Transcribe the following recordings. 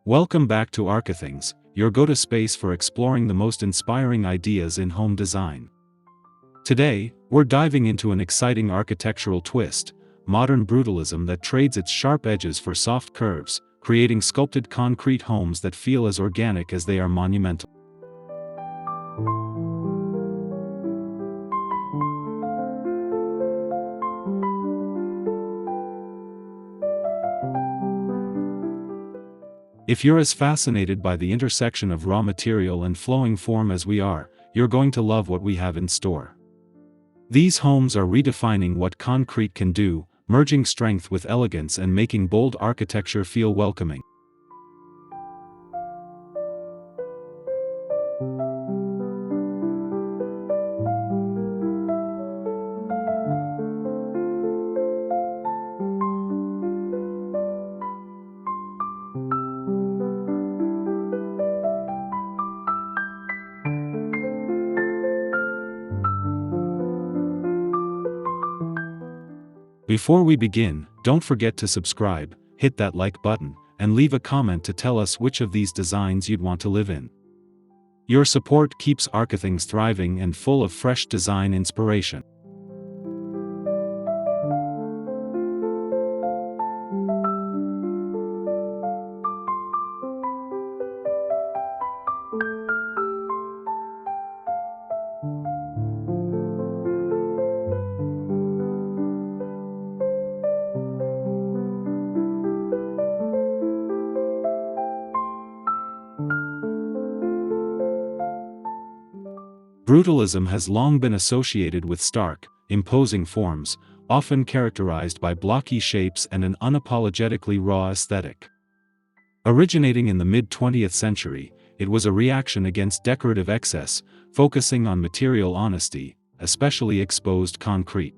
Welcome back to Archithings, your go-to space for exploring the most inspiring ideas in home design. Today, we're diving into an exciting architectural twist, modern brutalism that trades its sharp edges for soft curves, creating sculpted concrete homes that feel as organic as they are monumental. If you're as fascinated by the intersection of raw material and flowing form as we are, you're going to love what we have in store. These homes are redefining what concrete can do, merging strength with elegance and making bold architecture feel welcoming. Before we begin, don't forget to subscribe, hit that like button, and leave a comment to tell us which of these designs you'd want to live in. Your support keeps Archithings thriving and full of fresh design inspiration. Brutalism has long been associated with stark, imposing forms, often characterized by blocky shapes and an unapologetically raw aesthetic. Originating in the mid-20th century, it was a reaction against decorative excess, focusing on material honesty, especially exposed concrete.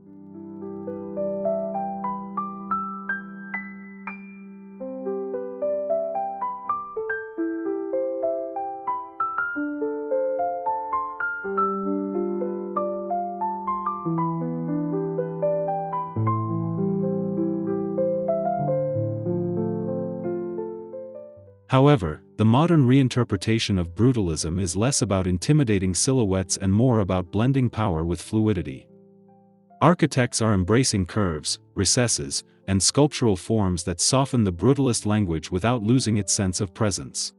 However, the modern reinterpretation of brutalism is less about intimidating silhouettes and more about blending power with fluidity. Architects are embracing curves, recesses, and sculptural forms that soften the brutalist language without losing its sense of presence.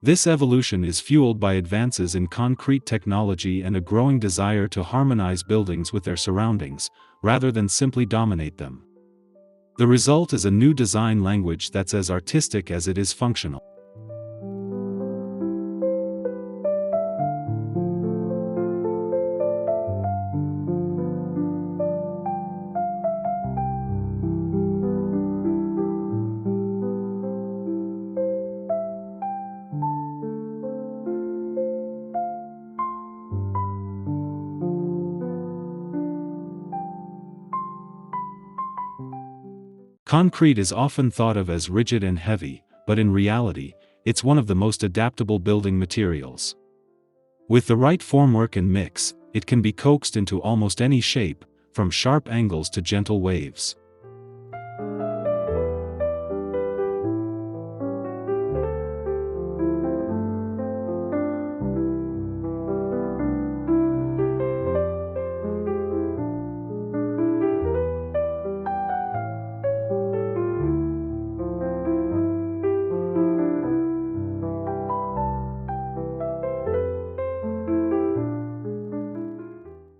This evolution is fueled by advances in concrete technology and a growing desire to harmonize buildings with their surroundings, rather than simply dominate them. The result is a new design language that's as artistic as it is functional. Concrete is often thought of as rigid and heavy, but in reality, it's one of the most adaptable building materials. With the right formwork and mix, it can be coaxed into almost any shape, from sharp angles to gentle waves.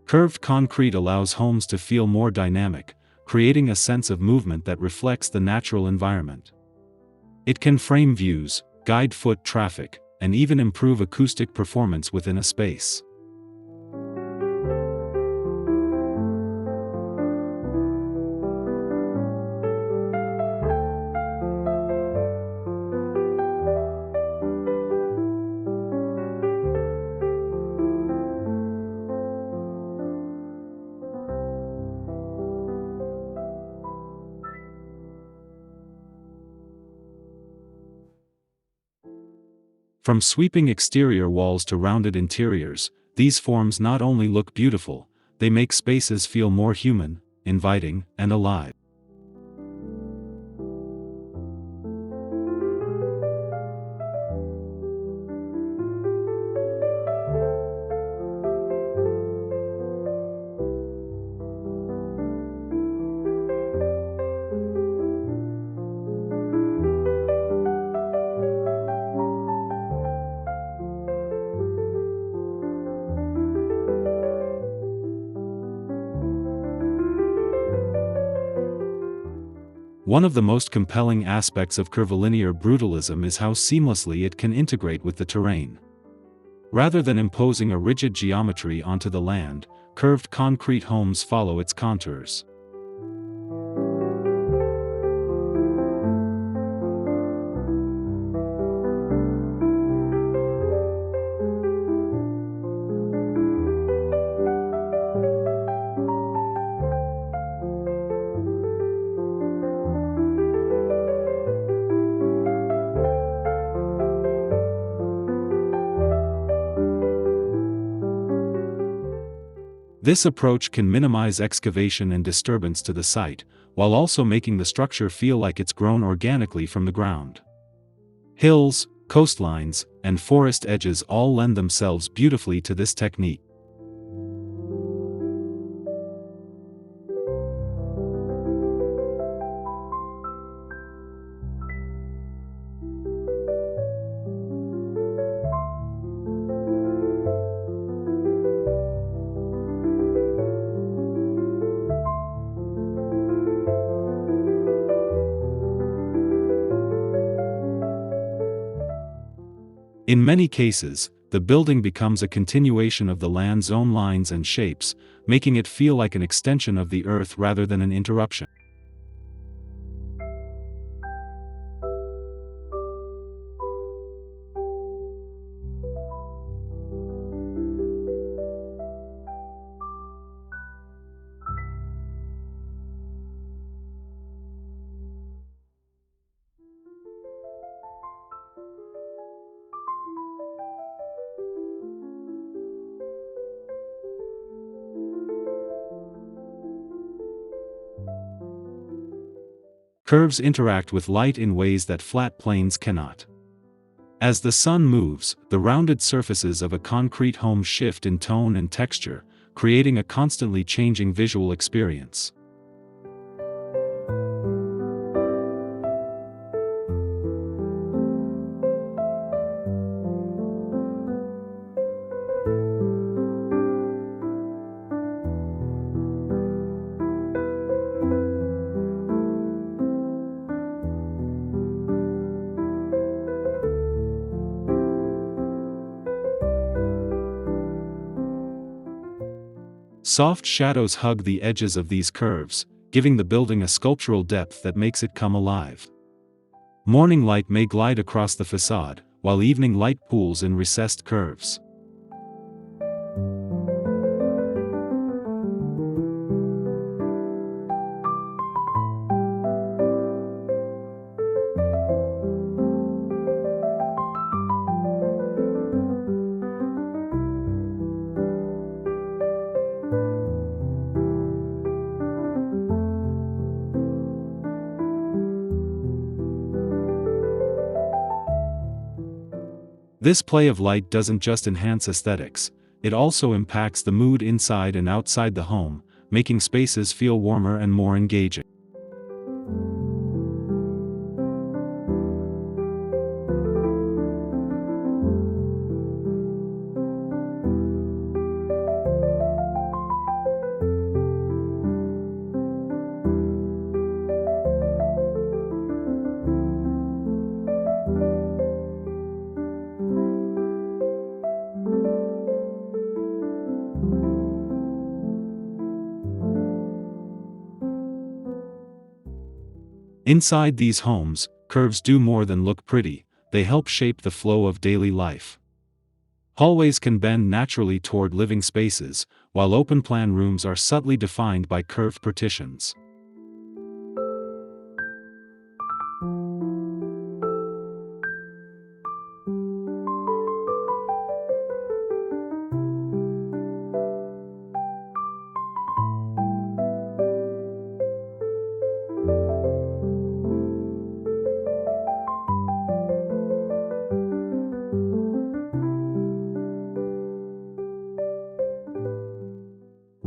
Curved concrete allows homes to feel more dynamic, creating a sense of movement that reflects the natural environment. It can frame views, guide foot traffic, and even improve acoustic performance within a space. From sweeping exterior walls to rounded interiors, these forms not only look beautiful, they make spaces feel more human, inviting, and alive. One of the most compelling aspects of curvilinear brutalism is how seamlessly it can integrate with the terrain. Rather than imposing a rigid geometry onto the land, curved concrete homes follow its contours. This approach can minimize excavation and disturbance to the site, while also making the structure feel like it's grown organically from the ground. Hills, coastlines, and forest edges all lend themselves beautifully to this technique. In many cases, the building becomes a continuation of the land's own lines and shapes, making it feel like an extension of the earth rather than an interruption. Curves interact with light in ways that flat planes cannot. As the sun moves, the rounded surfaces of a concrete home shift in tone and texture, creating a constantly changing visual experience. Soft shadows hug the edges of these curves, giving the building a sculptural depth that makes it come alive. Morning light may glide across the facade, while evening light pools in recessed curves. This play of light doesn't just enhance aesthetics, it also impacts the mood inside and outside the home, making spaces feel warmer and more engaging. Inside these homes, curves do more than look pretty, they help shape the flow of daily life. Hallways can bend naturally toward living spaces, while open-plan rooms are subtly defined by curved partitions.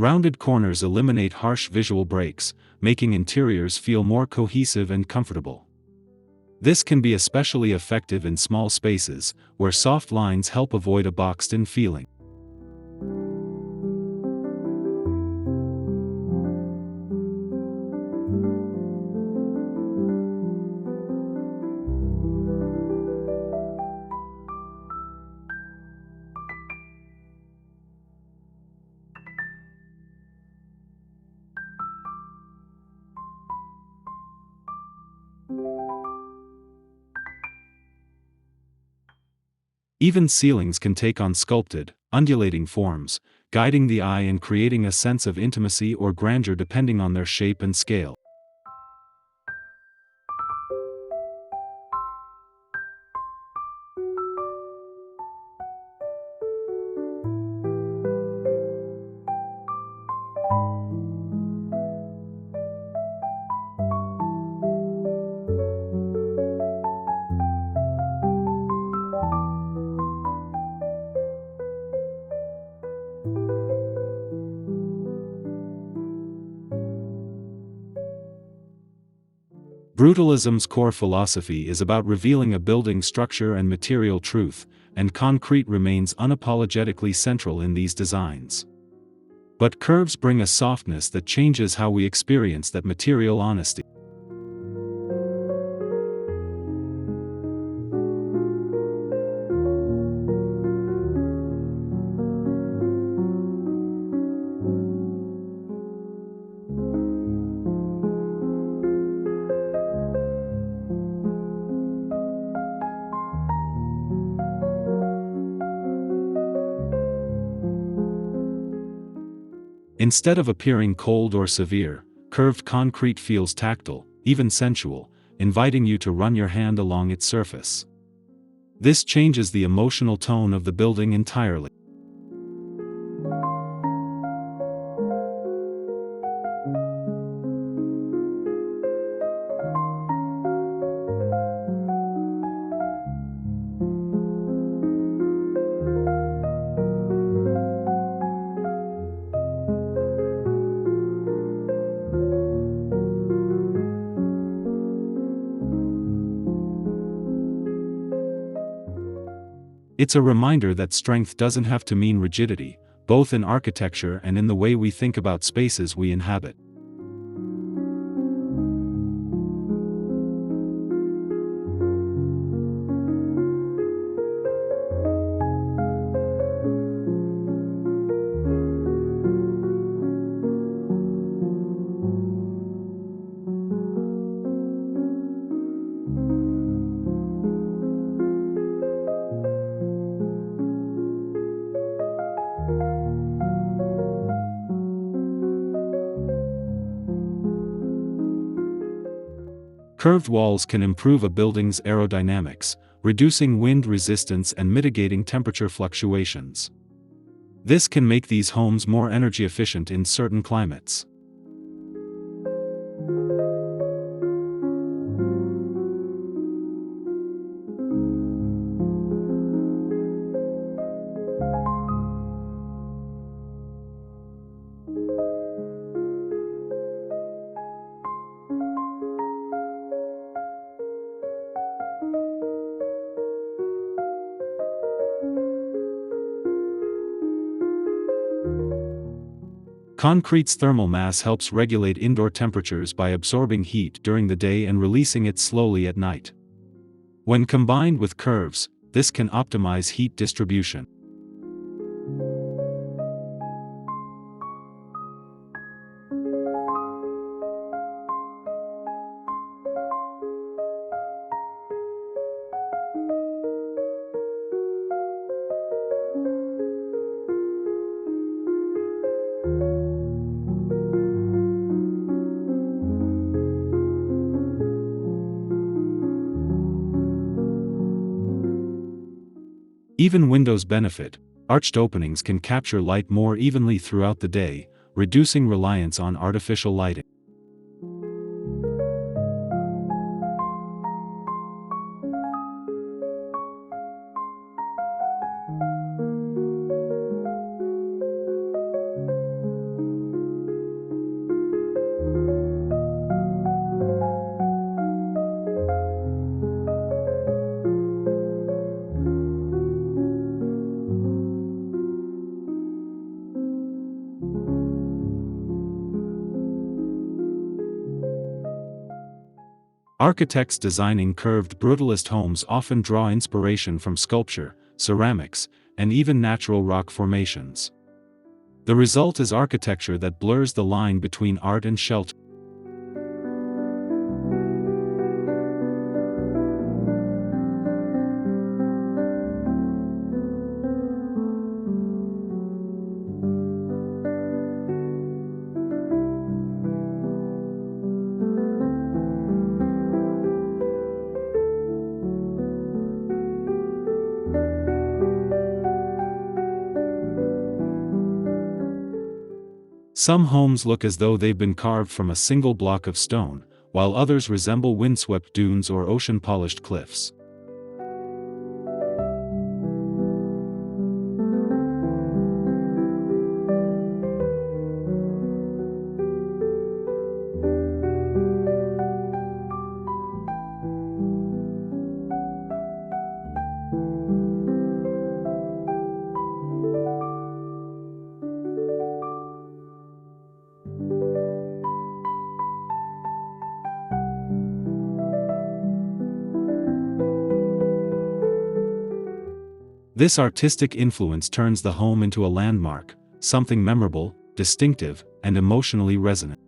Rounded corners eliminate harsh visual breaks, making interiors feel more cohesive and comfortable. This can be especially effective in small spaces, where soft lines help avoid a boxed-in feeling. Even ceilings can take on sculpted, undulating forms, guiding the eye and creating a sense of intimacy or grandeur depending on their shape and scale. Brutalism's core philosophy is about revealing a building's structure and material truth, and concrete remains unapologetically central in these designs. But curves bring a softness that changes how we experience that material honesty. Instead of appearing cold or severe, curved concrete feels tactile, even sensual, inviting you to run your hand along its surface. This changes the emotional tone of the building entirely. It's a reminder that strength doesn't have to mean rigidity, both in architecture and in the way we think about spaces we inhabit. Curved walls can improve a building's aerodynamics, reducing wind resistance and mitigating temperature fluctuations. This can make these homes more energy efficient in certain climates. Concrete's thermal mass helps regulate indoor temperatures by absorbing heat during the day and releasing it slowly at night. When combined with curves, this can optimize heat distribution. Even windows benefit. Arched openings can capture light more evenly throughout the day, reducing reliance on artificial lighting. Architects designing curved brutalist homes often draw inspiration from sculpture, ceramics, and even natural rock formations. The result is architecture that blurs the line between art and shelter. Some homes look as though they've been carved from a single block of stone, while others resemble windswept dunes or ocean-polished cliffs. This artistic influence turns the home into a landmark, something memorable, distinctive, and emotionally resonant.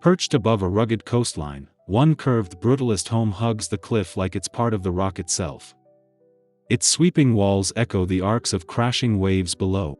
Perched above a rugged coastline, one curved brutalist home hugs the cliff like it's part of the rock itself. Its sweeping walls echo the arcs of crashing waves below.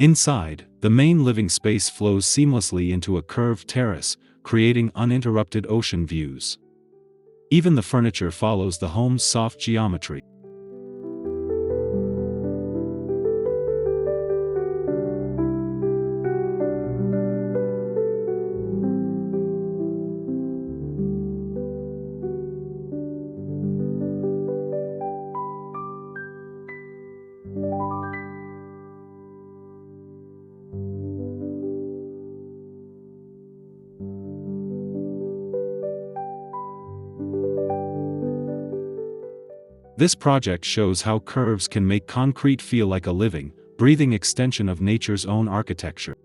Inside, the main living space flows seamlessly into a curved terrace, creating uninterrupted ocean views. Even the furniture follows the home's soft geometry. This project shows how curves can make concrete feel like a living, breathing extension of nature's own architecture.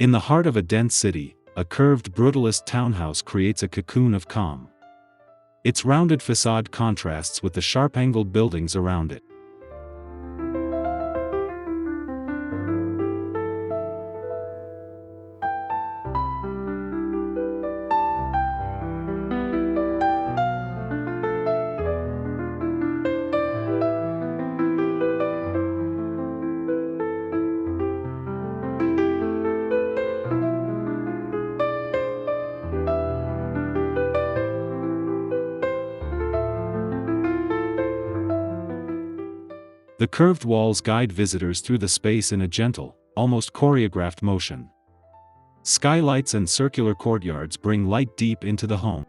In the heart of a dense city, a curved brutalist townhouse creates a cocoon of calm. Its rounded facade contrasts with the sharp-angled buildings around it. The curved walls guide visitors through the space in a gentle, almost choreographed motion. Skylights and circular courtyards bring light deep into the home.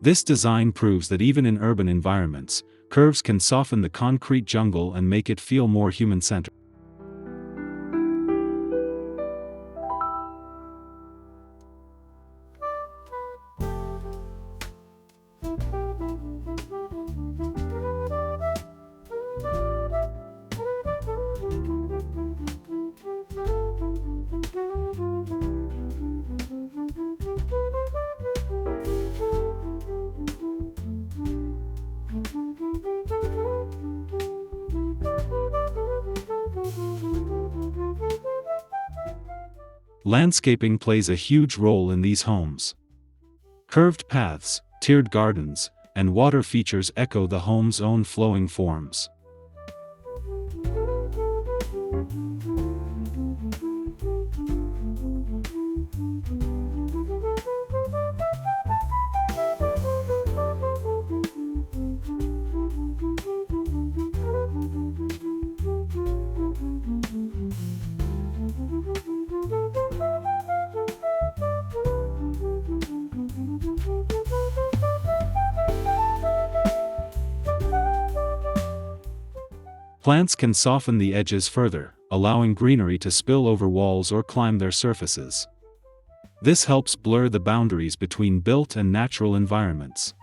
This design proves that even in urban environments, curves can soften the concrete jungle and make it feel more human-centered. Landscaping plays a huge role in these homes. Curved paths, tiered gardens, and water features echo the home's own flowing forms. Plants can soften the edges further, allowing greenery to spill over walls or climb their surfaces. This helps blur the boundaries between built and natural environments.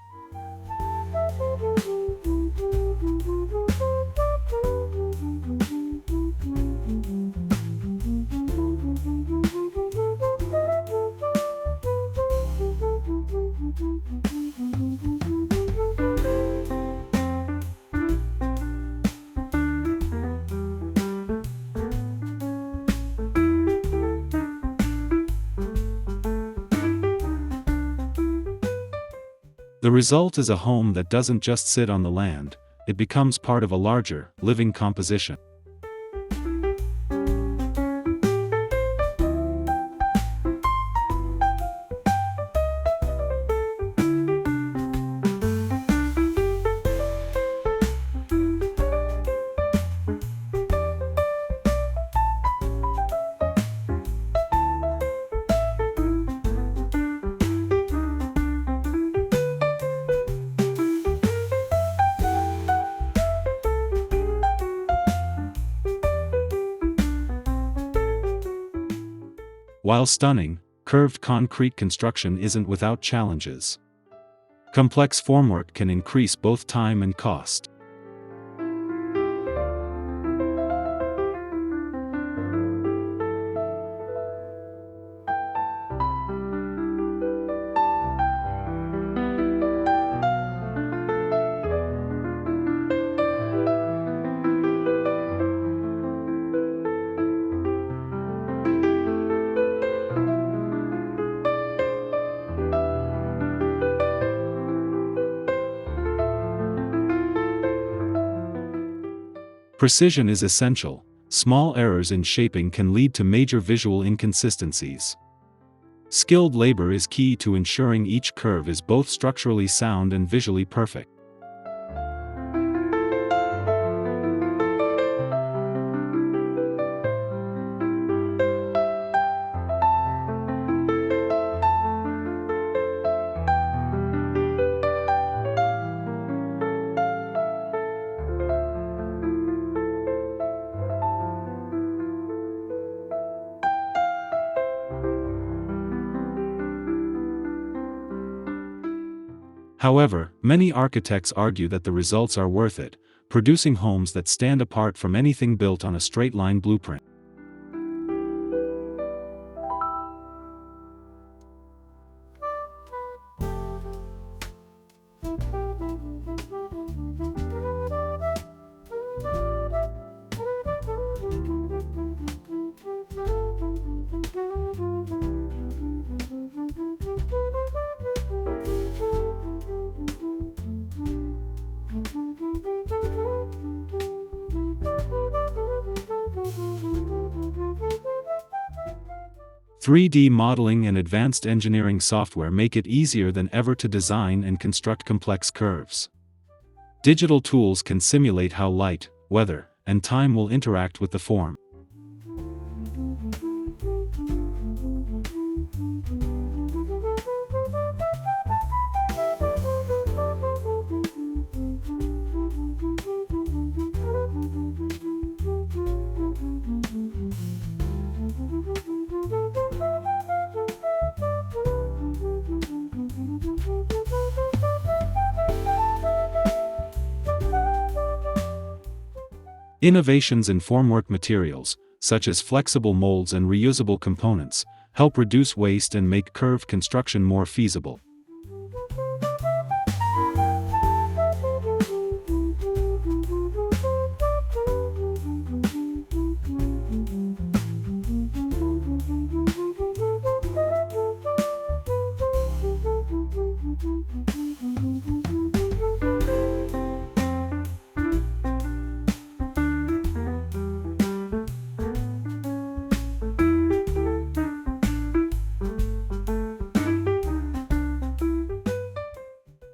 The result is a home that doesn't just sit on the land, it becomes part of a larger, living composition. While stunning, curved concrete construction isn't without challenges. Complex formwork can increase both time and cost. Precision is essential. Small errors in shaping can lead to major visual inconsistencies. Skilled labor is key to ensuring each curve is both structurally sound and visually perfect. However, many architects argue that the results are worth it, producing homes that stand apart from anything built on a straight-line blueprint. "3D modeling and advanced engineering software make it easier than ever to design and construct complex curves. Digital tools can simulate how light, weather, and time will interact with the form. Innovations in formwork materials, such as flexible molds and reusable components, help reduce waste and make curved construction more feasible.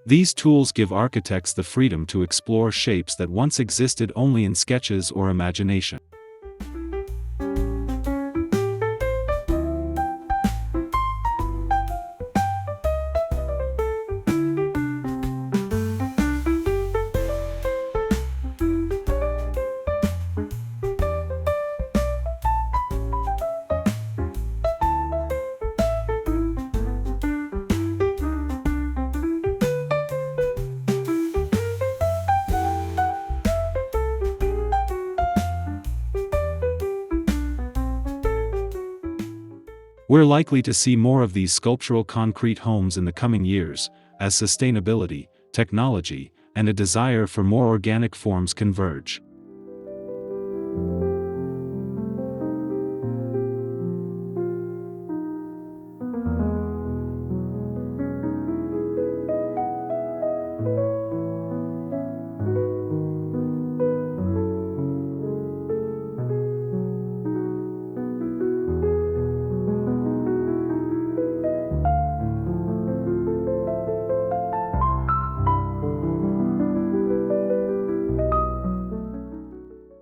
These tools give architects the freedom to explore shapes that once existed only in sketches or imagination. We're likely to see more of these sculptural concrete homes in the coming years, as sustainability, technology, and a desire for more organic forms converge.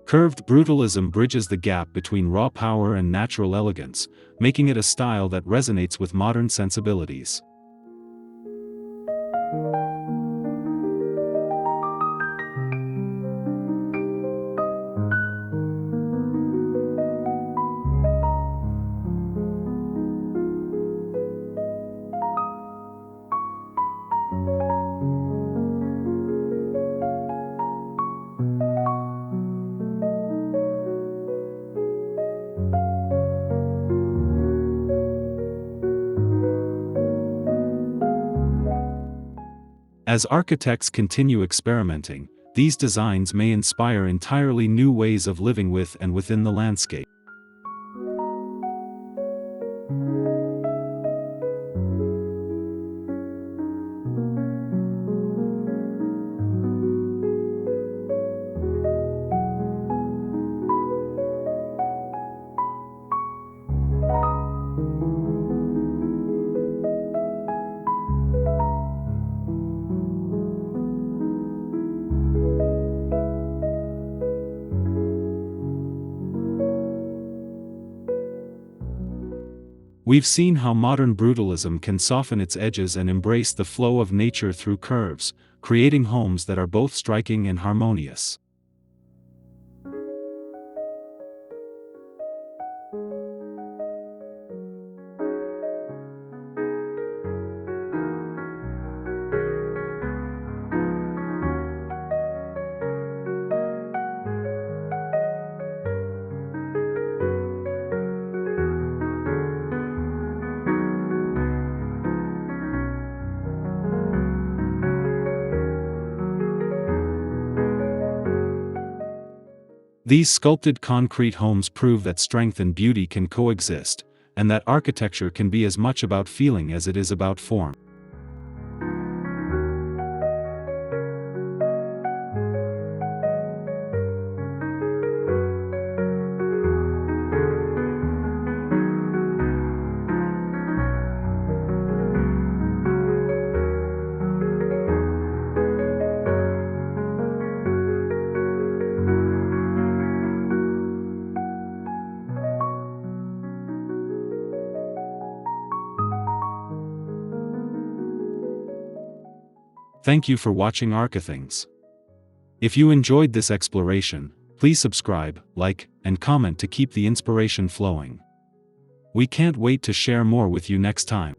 Curved brutalism bridges the gap between raw power and natural elegance, making it a style that resonates with modern sensibilities. As architects continue experimenting, these designs may inspire entirely new ways of living with and within the landscape. We've seen how modern brutalism can soften its edges and embrace the flow of nature through curves, creating homes that are both striking and harmonious. These sculpted concrete homes prove that strength and beauty can coexist, and that architecture can be as much about feeling as it is about form. Thank you for watching Archithings. If you enjoyed this exploration, please subscribe, like, and comment to keep the inspiration flowing. We can't wait to share more with you next time.